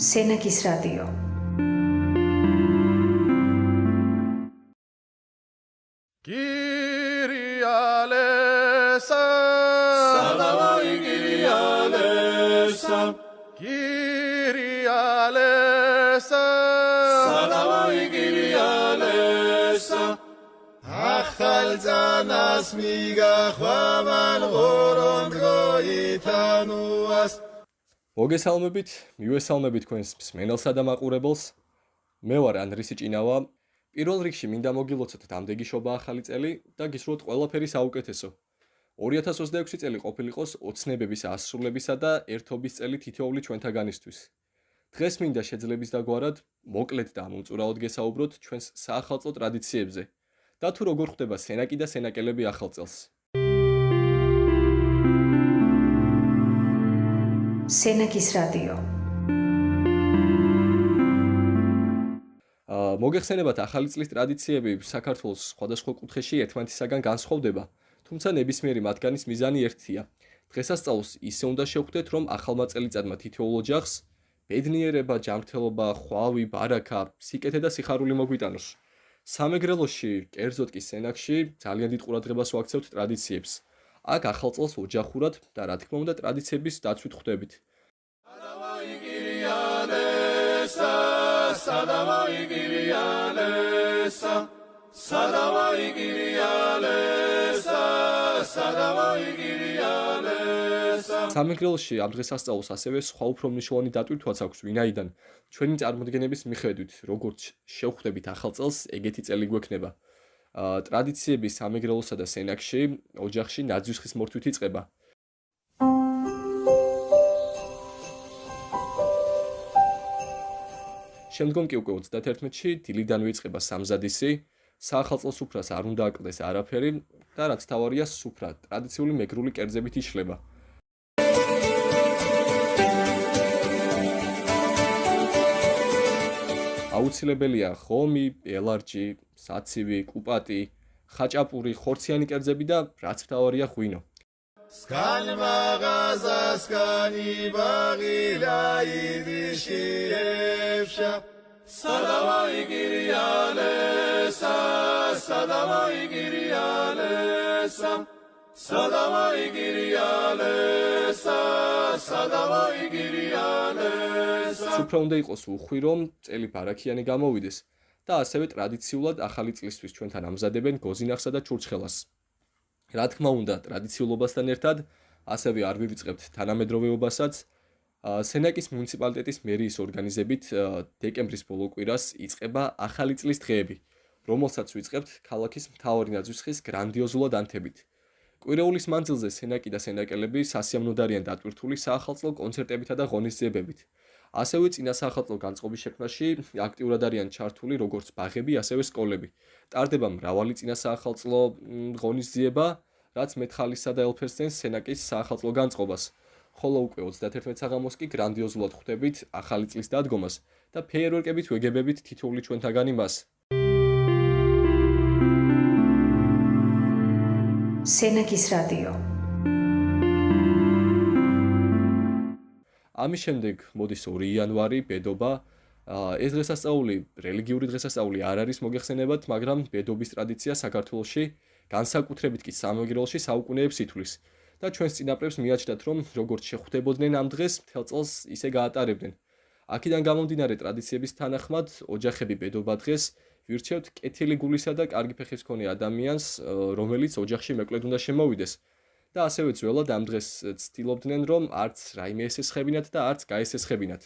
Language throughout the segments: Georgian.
სენაკის რადიო. Kyrialesa, Salamai Kyrialesa, Kyrialesa, Salamai Kyrialesa, Achal zanas migachvaman goron goitanuas. მოგესალმებით, მივესალმებით თქვენს მსმენელსა და მაყურებელს. მე ვარ ანდრისი ჭინავა. პირველ რიგში მინდა მოგილოცოთ დამდეგიშობა ახალი წელი და გისურვოთ ყველაფერი საუკეთესო. 2026 წელი ყოფილიყოს ოცნებების ასრულებისა და ერთობის წელი თითოეული ჩვენთაგანისთვის. დღეს მინდა შეძლების დაგვარად მოკლედ და მომწურავად გესაუბროთ ჩვენს საახალწლო ტრადიციებზე და თუ როგორ ხდება სენაკი და სენაკელები ახალ წელს. სენაკის რადიო. მოგეხსენებათ, ახალი წლის ტრადიციები საქართველოს სხვადასხვა კუთხეში ერთმანეთისაგან განსხვავდება, თუმცა ნებისმიერი მათგანის მიზანი ერთია. დღესასწაულს ისე უნდა შევხვდეთ, რომ ახალმა წელიწადმა თითოეულ ოჯახს ბედნიერება, ჯანმრთელობა, ხვავი, ბარაკა, სიკეთე და სიხარული მოგვიტანოს. სამეგრელოში, კერძოდ კი სენაკში, ძალიან დიდ ყურადღებას ვაქცევთ ტრადიციებს. აქ ახალ წელს ოჯახურად და რა თქმა უნდა ტრადიციების დაცვით ხვდებით. Salamai Kyrialesa, Salamai Kyrialesa, Salamai Kyrialesa, Salamai Kyrialesa. სამეგრელოში ამ დღესასწაულს ასევე სხვა უფრო მნიშვნელოვანი დატვირთვაც აქვს, ვინაიდან ჩვენი წარმოდგენების მიხედვით, როგორც შევხვდებით ახალ წელს, ეგეთი წელი გვექნება. ტრადიციები სამეგრელოსა და სენაკში, ოჯახში ნაძვის მორთვით იწყება. შემდგომ კი უკვე 31-ში დილიდანვე იწყება სამზადისი, საახალწლო სუფრას არ უნდა აკლდეს არაფერი და რაც თავარია, სუფრა ტრადიციული მეგრული კერძებით იშლება. აუცილებელია ხომი, ელარჯი, საცივი, კუპატი, ხაჭაპური, ხორციანი კერძები და რაც თავარია ღვინო. Skan magazas kani bagilai dishefsha. Salamai Kyrialesa, Salamai Kyrialesa, Salamai Kyrialesa, Salamai Kyrialesa. სუფრა უნდა იყოს უხვი, რომ წელი ბარაქიანი გამოვიდეს და ასევე ტრადიციულად ახალი წლისთვის ჩვენთან ამზადებენ გოზინახსა და ჩურჩხელას. რა თქმა უნდა, ტრადიციულობასთან ერთად ასევე არ ვივიწყებთ თანამედროვეობასაც. სენაკის მუნიციპალიტეტის მერიის ორგანიზებით დეკემბრის ბოლო კვირას იწყება ახალი წლის დღეები, რომელსაც ვიწყებთ ქალაქის მთავარი ნაძვისხის გრანდიოზულად ანთებით. კვირეულის მანძილზე სენაკი და სენაკელები სასიამოვნოდ არიან დატვირთული საახალწლო კონცერტებითა და ღონისძიებებით. ასევე წინა საახალწლო განწყობის შექმნაში აქტიურად არიან ჩართული როგორც ბაღები, ასევე სკოლები. ტარდება მრავალი წინა საახალწლო ღონისძიება, რაც მეტხალისსა და ელფერსდენს სენაკის საახალწლო განწყობას. ხოლო უკვე 31 საღამოს კი გრანდიოზულად ხვდებით ახალი წლის დადგომას და ფეიერვერკებით ვეგებებით თითოეული ჩვენთაგანი მას. სენაკის რადიო. ამის შემდეგ მოდის 2 იანვარი, ბედობა. ეს დღესასწაული, რელიგიური დღესასწაული არ არის მოგეხსენებათ, მაგრამ ბედობის ტრადიცია საქართველოში, განსაკუთრებით კი სამეგრელოში საუკუნეებს ითვლის. და ჩვენს წინაპრებს მიაჩნდათ, რომ როგორც შეხვდებოდნენ ამ დღეს, მთელ წელს ისე გაატარებდნენ. აქედან გამომდინარე ტრადიციების თანახმად, ოჯახები ბედობა დღეს ვირჩევთ კეთილი გულისა და კარგი ფეხის მქონე ადამიანს, რომელიც ოჯახში მეკლედ უნდა შემოვიდეს. და ასევე ძველად ამ დღეს ცდილობდნენ, რომ არც რაიმე ესესხებინათ და არც გაესესხებინათ.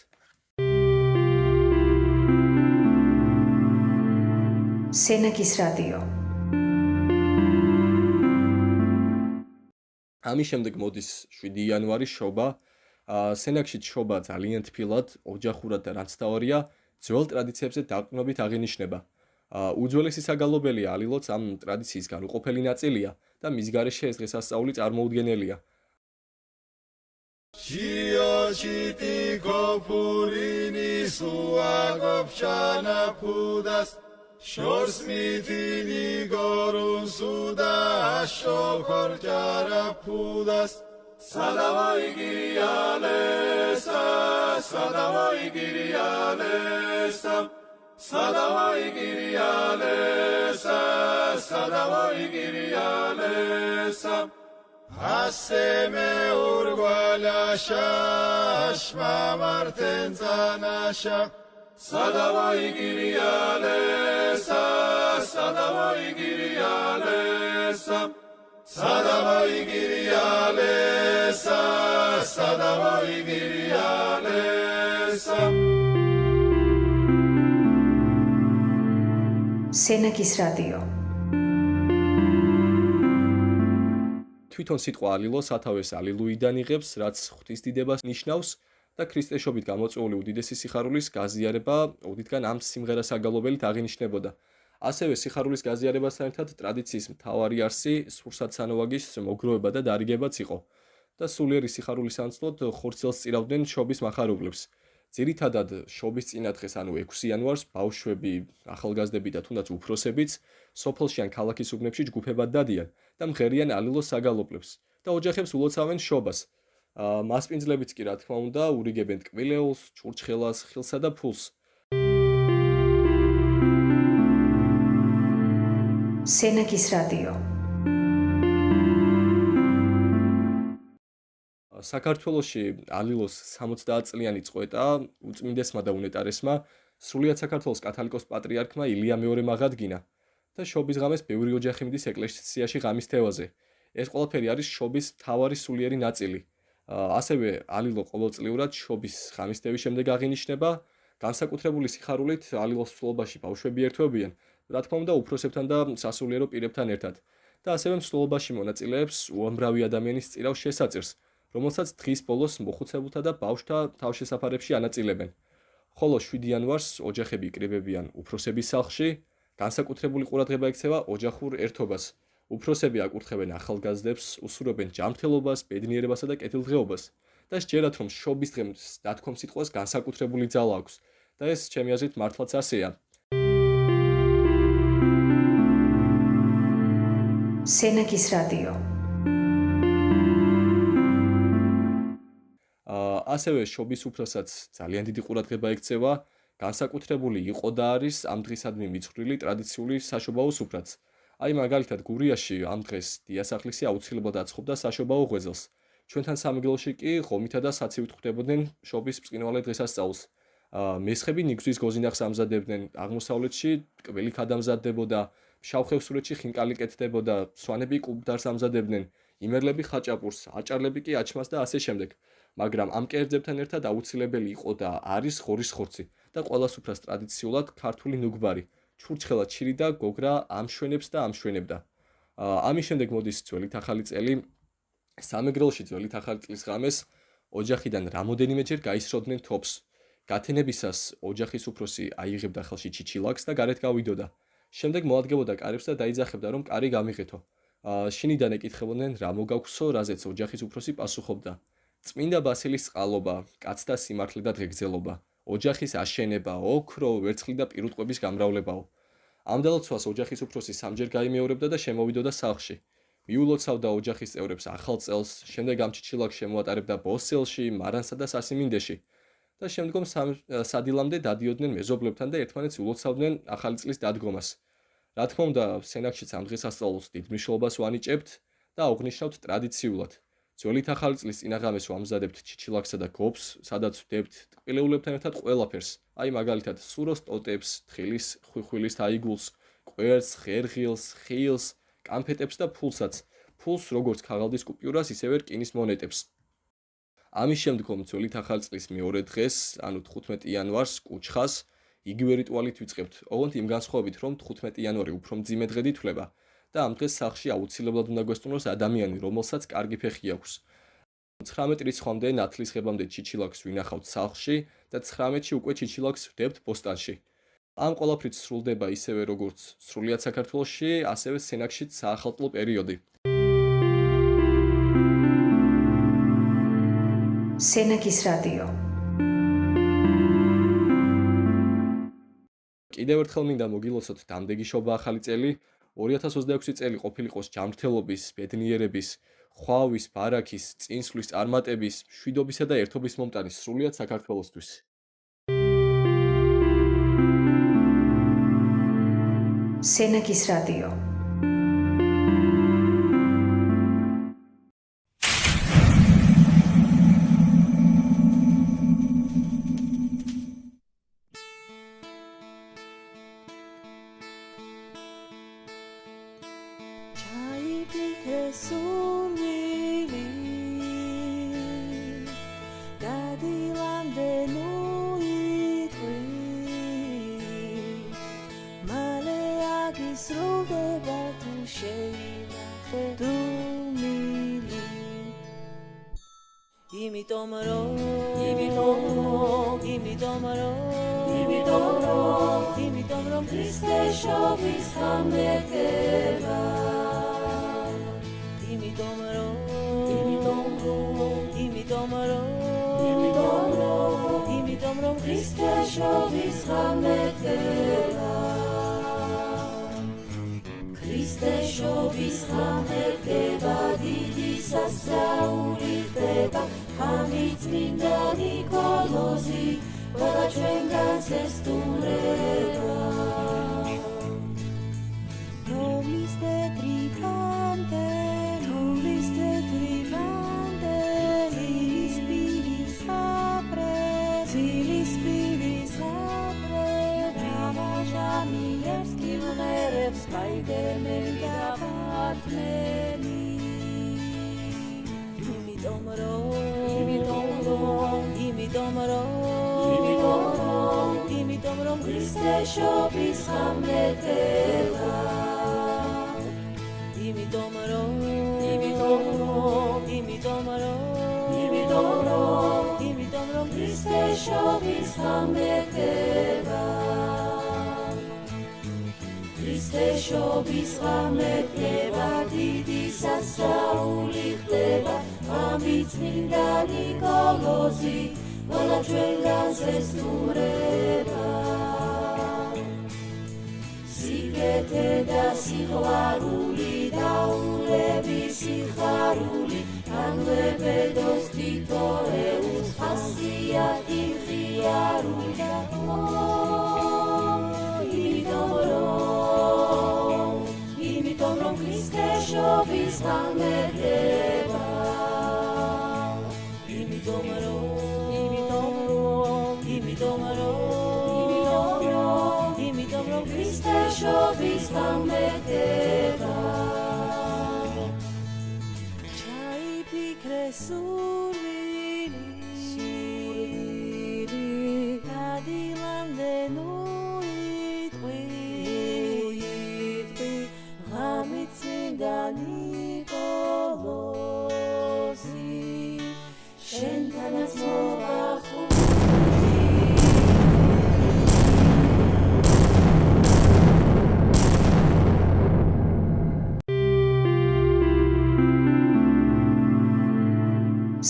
სენაკის რადიო. ამის შემდეგ მოდის 7 იანვარი, შობა. სენაკში შობა ძალიან თბილად, ოჯახურად და რაც თავარია, ძველ ტრადიციებზე დაყრდნობით აღინიშნება. უძველესი საგალობელი ალილოც ამ ტრადიციის განუყოფელი ნაწილია და მის გარეშე ეს დღესასწაული წარმოუდგენელია. Shiochiti kopurini suagopchana pudas. Shors mitini gorun suda shokor jara pudas. სადავოი გირიალესა სადავოი გირიალესა სადავოი გირიალესა სადავოი გირიალესა Aseme urgvalasha shma marten zanasha სადავოი გირიალესა სადავოი გირიალესა სადავოი გირიალესა სადავოი გირიალესა სენაკის რადიო. თვითონ სიტყვა ალილო სათავეს ალილუიდან იღებს, რაც ღვთისდიდებას ნიშნავს და ქრისტეშობით გამოწვეული უდიდესი სიხარულის გაზიარება უდიდგან ამ სიმღერას საგალობელით აღინიშნებოდა. ასევე სიხარულის გაზიარებასთან ერთად ტრადიციის მთავარი არსი სურსათსანოვაგის მოგროვება და დარიგებაც იყო და სულიერი სიხარულის ანცლოდ ხორცელს წირავდნენ შობის მახარებლებს. ძირითადად შობის წინადღეს, ანუ 6 იანვარს ბავშვები, ახალგაზრდები და თუნდაც უფროსებიც სოფელში ან ქალაქის უბნებში ჯგუფებად დადიან და მღერიან ალილოს საგალობლებს და ოჯახებს ულოცავენ შობას. მასპინძლებიც კი რა თქმა უნდა ურიგებენ ტკბილეულს, ჩურჩხელას, ხილსა და ფულს. სენაკის რადიო. საქართველოში ალილოს 60 წლიანი წყვეტა უწმინდესმა და უნეტარესმა სრულიად საქართველოს კათალიკოს პატრიარქმა ილია მეორემ აღადგინა და შობის ღამეს ბევრი ოჯახი მიდის ეკლესიაში ღამის თევაზე. ეს ყველაფერი არის შობის მთავარი სულიერი ნაწილი. ასევე ალილო ყოველწლიურად შობის ღამის თევის შემდეგ აღინიშნება, განსაკუთრებული სიხარულით ალილოს მსვლელობაში ბავშვები ერთვებიან, რა თქმა უნდა უფროსებთან და სასულიერო პირებთან ერთად და ასევე მსვლელობაში მონაწილეებს უამრავი ადამიანის წირავს შესაძერს, რომელსაც დღის ბოლოს მოხუცებულთა და ბავშვთა თავშესაფარებში ანაწილებენ. ხოლო 7 იანვარს ოჯახები იკრიბებიან უფროსების სახლში, განსაკუთრებული ყურადღება ექცევა ოჯახურ ერთობას. უფროსები აკურთხებენ ახალგაზრდებს, უსურვებენ ჯანმრთელობას, ბედნიერებასა და კეთილდღეობას და სჯერათ, რომ შობის დღეს დათქვამ სიტყვას განსაკუთრებული ძალა აქვს და ეს ჩემი აზრით მართლაც ასეა. სენაკის რადიო. ასევე შობის უფროსაც ძალიან დიდი ყურადღება ექცევა, განსაკუთრებული იყო და არის ამ დღისადმი მიცხრილი ტრადიციული საშობაო სუფრაც. აი მაგალითად გურიაში ამ დღეს დიასახლისი აუცილებლად აცხობდა საშობაო ღვეძელს. ჩვენთან სამეგრელოში კი ღომითა და საცივით ხვდებოდნენ შობის ბრწყინვალე დღესასწაულს. მესხები ნიგზის გოზინახს ამზადებდნენ, აღმოსავლეთში ტკბილი ქადამზადდებოდა, შავხევსურეთში ხინკალი კეთდებოდა, სვანები კუბდარს ამზადებდნენ, იმერლები ხაჭაპურს, აჭარლები კი აჩმას და ასე შემდეგ. მაგრამ ამ კერძებთან ერთად აუცილებელი იყო და არის ღორის ხორცი და ყველა სუფრას ტრადიციულად ქართული ნუგბარი. ჩურჩხელა ჩირი და გოგრა ამშვენებს და ამშვენებდა. ამის შემდეგ მოდის ძველით ახალი წელი. სამეგრელოში ძველით ახალი წლის ღამეს ოჯახიდან რამოდენიმეჯერ გაისროდნენ თოფს. გათენებისას ოჯახის უფროსი აიღებდა ხელში ჩიჩილაკს და გარეთ გავიდოდა. შემდეგ მოადგებოდა კარებს და დაიძახებდა, რომ კარი გამიღეთო. შინიდან ეკითხებოდნენ, რა მოგაქვსო, რაზეც ოჯახის უფროსი პასუხობდა. წმინდა ბასილის წყალობა, კაცთა სიმართლე და დღეგრძელობა, ოჯახის აშენება, ოქრო, ვერცხლი და პირუტყვების გამრავლებაო. ამ დალოცვას ოჯახის უფროსი სამჯერ გაიმეორებდა და შემოვიდოდა სახლში. მიულოცავდა ოჯახის წევრებს ახალ წელს, შემდეგ ამ ჩიჩილაკს შემოატარებდა ბოსელში, მარანსა და სასიმინდეში და შემდგომ სადილამდე დადიოდნენ მეზობლებთან და ერთმანეთს ულოცავდნენ ახალი წლის დადგომას. რა თქმა უნდა, სენაკშიც ამ დღესასწაულს დიდ მნიშვნელობას ვანიჭებთ და აღვნიშნავთ ტრადიციულად. ძველით ახალი წლის წინაღამეს ვამზადებთ ჩიჩილაკსა და გობს, სადაც ვდებთ ტკბილეულებთან ერთად ყველაფერს. აი მაგალითად სუროს ტოტებს, თხილის ხვიხვილის აიგულს, კვერცხს, ხერხილს, ხილს, კანფეტებს და ფულსაც. ფულს როგორც ქაღალდის კუპიურას, ისევე რკინის მონეტებს. ამის შემდგომ ძველით ახალი წლის მეორე დღეს, ანუ 15 იანვარს, კუჩხას, იგივე რიტუალით ვიწყებთ. ოღონდ იმ განსხვავებით, რომ 15 იანვარი უფრო მძიმე დღედ ითვლება. და ამ დღეს სახლში აუცილებლად უნდა გვესტუმროს ადამიანი, რომელსაც კარგი ფეხი აქვს. 19 რიცხვამდე ნათლისღებამდე ჩიჩილაკს ვინახავთ სახლში და 19-ში უკვე ჩიჩილაკს ვდებთ ბოსტანში. ამ ყველაფრით სრულდება ისევე როგორც სრულიად საქართველოში, ასევე სენაკშიც საახალწლო პერიოდი. სენაკის რადიო. კიდევ ერთხელ მინდა მოგილოცოთ დამდეგი შობა ახალი წელი. 2026 წელი ყოფილიყოს ჯანმრთელობის, ბედნიერების, ხვავის, ბარაქის, წინსვლის, წარმატების, მშვიდობისა და ერთობის მომტანის სრულიად საქართველოსთვის. სენაკის რადიო.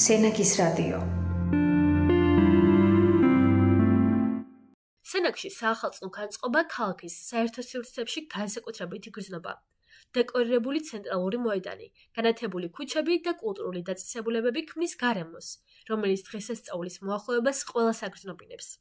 სენაკის რადიო. სენაკში საახალწლო განწყობა ქალაქის საერთო სივრცეებში განსაკუთრებით იგრძნობა. დეკორირებული ცენტრალური მოედანი, განათებული ქუჩები და კულტურული დაწესებულებები ქმნის გარემოს, რომელიც დღესასწაულის მოახლოებას ყველას აგრძნობინებს.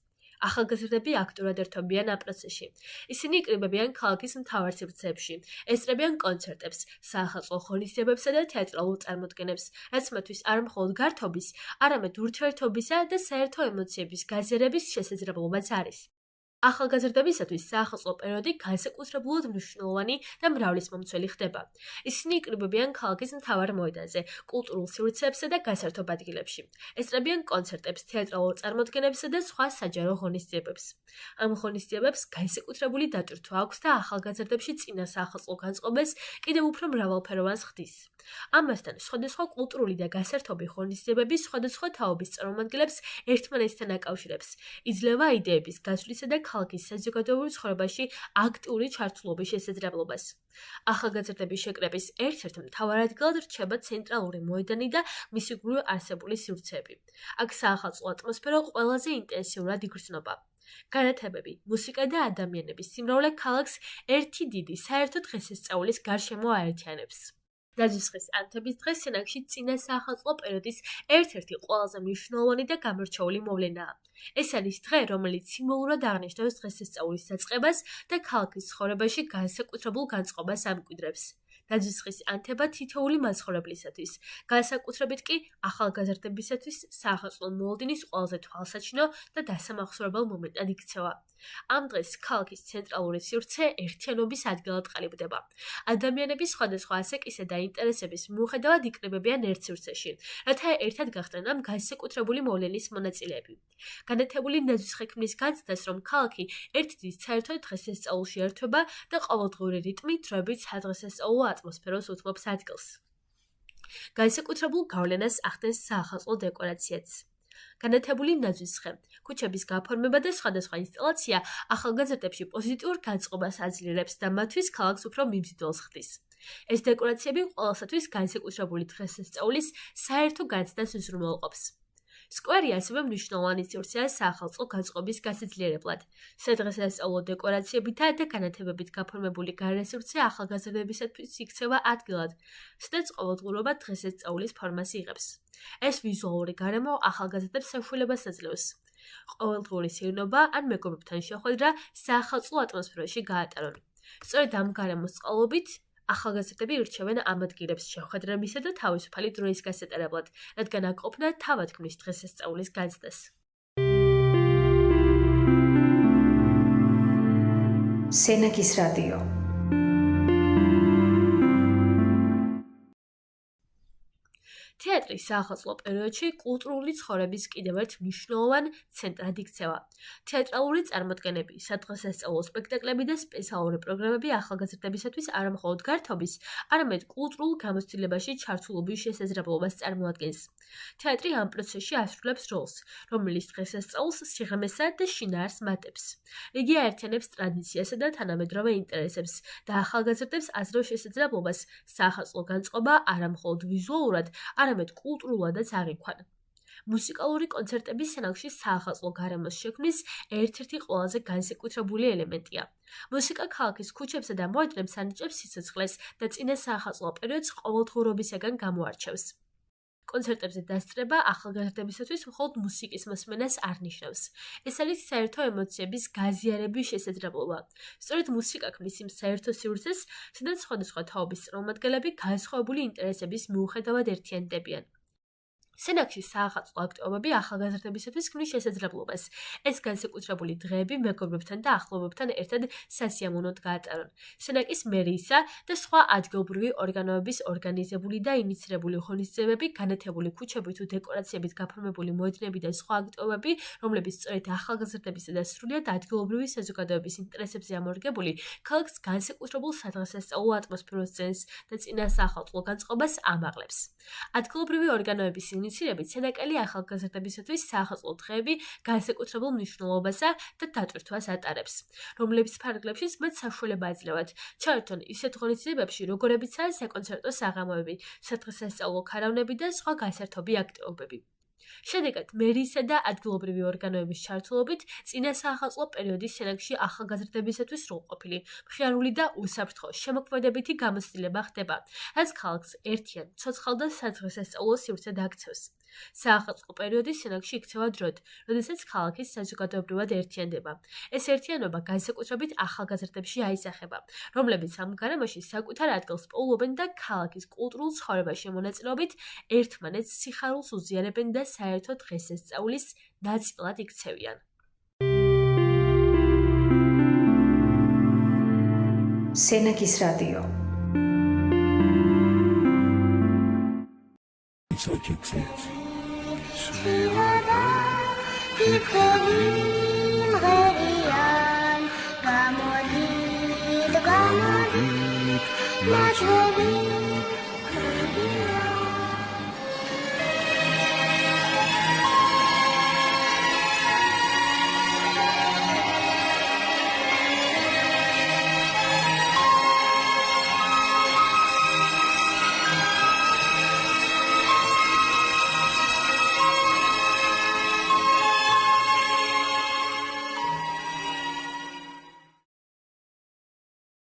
ახალგაზრდები აქტიურად ერთვებიან ამ პროცესში. ისინი იკრიბებიან ქალაქის მთავარ სივრცეებში, ესწრებიან კონცერტებს, საახალწლო ღონისძიებებსა და თეატრალურ წარმოდგენებს, რაც მათთვის არ მხოლოდ გართობის, არამედ ურთიერთობისა და საერთო ემოციების გაზიარების შესაძლებლობაც არის. ახალგაზრდებისათვის საახალწლო პერიოდი განსაკუთრებულად მნიშვნელოვანი და მრავლისმომცველი ხდება. ისინი იკრიბებიან ქალაქის მთავარ მოედანზე, კულტურულ სივრცეებსა და გასართობ ადგილებში. ესწრებიან კონცერტებს, თეატრალურ წარმოდგენებსა და სხვა საჯარო ღონისძიებებს. ამ ღონისძიებებს განსაკუთრებული დატვირთვა აქვს და ახალგაზრდებში წინა საახალწლო განწყობას კიდევ უფრო მრავალფეროვანს ხდის. ამასთან, სხვადასხვა კულტურული და გასართობი ღონისძიებები სხვადასხვა თაობის წარმომადგენლებს ერთმანეთთან აკავშირებს. იძლევა იდეების გაცვლისა და ქალაქის საზოგადოებრივ ცხოვრებაში აქტიური ჩართულობის შესაძლებლობას. ახალგაზრდების შეკრების ერთ-ერთ მთავარ ადგილად რჩება ცენტრალური მოედანი და მისი გულო არსებული სივრცეები. აქ საახალწლო ატმოსფერო ყველაზე ინტენსიურად იგრძნობა. განათებები, მუსიკა და ადამიანების სიმრავლე ქალაქს ერთი დიდი საერთო დღესასწაულის გარშემო აერთიანებს. ნაძვისხის ანთების დღე სენაკში წინა საახალწლო პერიოდის ერთ-ერთი ყველაზე მნიშვნელოვანი და გამორჩეული მოვლენაა. ეს არის დღე, რომელიც სიმბოლურად აღნიშნავს დღესასწაულის დაწყებას და ქალაქის ცხოვრებაში განსაკუთრებულ განწყობას ამკვიდრებს. ნაძვისხის ანთება თითოეული მაცხოვრებლისათვის, განსაკუთრებით კი ახალგაზრდებისათვის საახალწლო მოლოდინის ყველაზე თვალსაჩინო და დასამახსოვრებელ მომენტად იქცევა. ამ დღეს ქალაქის ცენტრალური სივრცე ერთიანობის ადგილად ყალიბდება. ადამიანები სხვადასხვა ასაკისა და ინტერესების მიუხედავად იკრიბებიან ერთ სივრცეში, რათა ერთად გახდნენ ამ განსაკუთრებული მოვლენის მონაწილეები. განათებული ნაძვისხე ქმნის განცდას, რომ ქალაქი ერთ დიდ საერთო დღესასწაულში ერთვება და ყოველდღიური რიტმი დროებით სადღესასწაულო ატმოსფეროს უთმობს ადგილს. განსაკუთრებულ გავლენას ახდენს საახალწლო დეკორაციაც. განათებული ნაძვისხე, ქუჩების გაფორმება და სხვადასხვა ინსტალაცია ახალგაზრდებში პოზიტიურ განწყობას აძლიერებს და მათთვის ქალაქს უფრო მიმზიდველს ხდის. ეს დეკორაციები ყველასათვის განსაკუთრებული დღესასწაულის საერთო განცდას უზრუნველყოფს. სკვერი ასევე მნიშვნელოვანი სივრცეა საახალწლო განწყობის გასაძლიერებლად. სადღესასწაულო დეკორაციებითა და განათებებით გაფორმებული გარესივრცე ახალგაზრდებისათვის იქცევა ადგილად, სადაც ყოველდღიურობა დღესასწაულის ფორმას იღებს. ეს ვიზუალური გარემო ახალგაზრდებს საშუალებას აძლევს. ყოველდღიური სეირნობა ან მეგობრებთან შეხვედრა საახალწლო ატმოსფეროში გაატარონ. სწორედ ამ გარემოს წყალობით ახალგაზრდები ირჩევენ ამ ადგილებს შეხვედრებისა და თავისუფალი დროის გასატარებლად, რადგან აკოფნა თავად ქმნის დღესასწაულის განცდას. სენაკის რადიო. თეატრი საახალწლო პერიოდში კულტურული ცხოვრების კიდევ ერთ მნიშვნელოვან ცენტრად იქცევა. თეატრალური წარმოდგენები, სადღესასწაულო სპექტაკლები და სპეციალური პროგრამები ახალგაზრდებისათვის არა მხოლოდ გართობის, არამედ კულტურულ გამოცდილებაში ჩართულობის შესაძლებლობას წარმოადგენს. თეატრი ამ პროცესში ასრულებს როლს, რომელიც დღესასწაულს სიღრმესა და შინაარს მატებს. იგი აერთიანებს ტრადიციასა და თანამედროვე ინტერესებს და ახალგაზრდებს აძლევს შესაძლებლობას საახალწლო განწყობა არა მხოლოდ ვიზუალურად, არამედ კულტურულადაც აღიქვან. მუსიკალური კონცერტები სენაკში საახალწლო გარემოს შექმნის ერთ-ერთი ყველაზე განსაკუთრებული ელემენტია. მუსიკა ქალაქის ქუჩებსა და მოედნებს ანიჭებს სიცოცხლეს და წინა საახალწლო პერიოდს ყოველდღიურობისაგან გამოარჩევს. კონცერტებზე დასწრება ახალგაზრდებისათვის მხოლოდ მუსიკის მოსმენას არ ნიშნავს. ეს არის საერთო ემოციების გაზიარების შესაძლებლობა. სწორედ მუსიკა ქმნის იმ საერთო სივრცეს, სადაც სხვადასხვა თაობის წარმომადგენლები განსხვავებული ინტერესების მიუხედავად ერთიანდებიან. სენაკში საახალწლო აქტივობები ახალგაზრდებისათვის ქმნის შესაძლებლობას. ეს განსაკუთრებული დღეები მეგობრებთან და ახლობლებთან ერთად სასიამოვნოდ გაატარონ. სენაკის მერიისა და სხვა ადგილობრივი ორგანოების ორგანიზებული და ინიცირებული ღონისძიებები, განათებული ქუჩები თუ დეკორაციებით გაფორმებული მოედნები და სხვა აქტივობები, რომლებიც სწორედ ახალგაზრდებისა და სრულიად ადგილობრივი საზოგადოების ინტერესებზე ამორგებული, ქალაქს განსაკუთრებულ სადღესასწაულო ატმოსფეროს ძენს და წინა საახალწლო განწყობას ამაღლებს. ადგილობრივი ორგანოების ინიცირებით სენაკელი ახალგაზრდებისათვის საახალწლო დღეები განსაკუთრებულ მნიშვნელობასა და დატვირთვას ატარებს, რომლების ფარგლებშიც მათ საშუალება აძლევათ ჩაერთონ ისეთ ღონისძიებებში, როგორებიცაა საკონცერტო საღამოები, სადღესასწაულო ქარავნები და სხვა გასართობი აქტივობები. შედეგად, მერიისა და ადგილობრივი ორგანოების ჩართულობით წინა საახალწლო პერიოდის სენაკში ახალგაზრდებისათვის სრულყოფილი, მხიარული და უსაფრთხო, შემოქმედებითი გამოცდილება ხდება, რაც ქალაქს ერთიან, ცოცხალ და სადღესასწაულო სივრცედ აქცევს. საახალწლო პერიოდი სენაკში იქცევა დროდ, როდესაც ქალაქის საზოგადოებრივად ერთიანდება. ეს ერთიანობა განსაკუთრებით ახალგაზრდებში აისახება, რომლებიც ამ გარემოში საკუთარ ადგილს პოულობენ და ქალაქის კულტურულ ცხოვრებაში მონაწილეობით ერთმანეთს სიხარულს უზიარებენ და საერთო დღესასწაულის ნაწილად იქცევიან. სენაკის რადიო. Gamodid,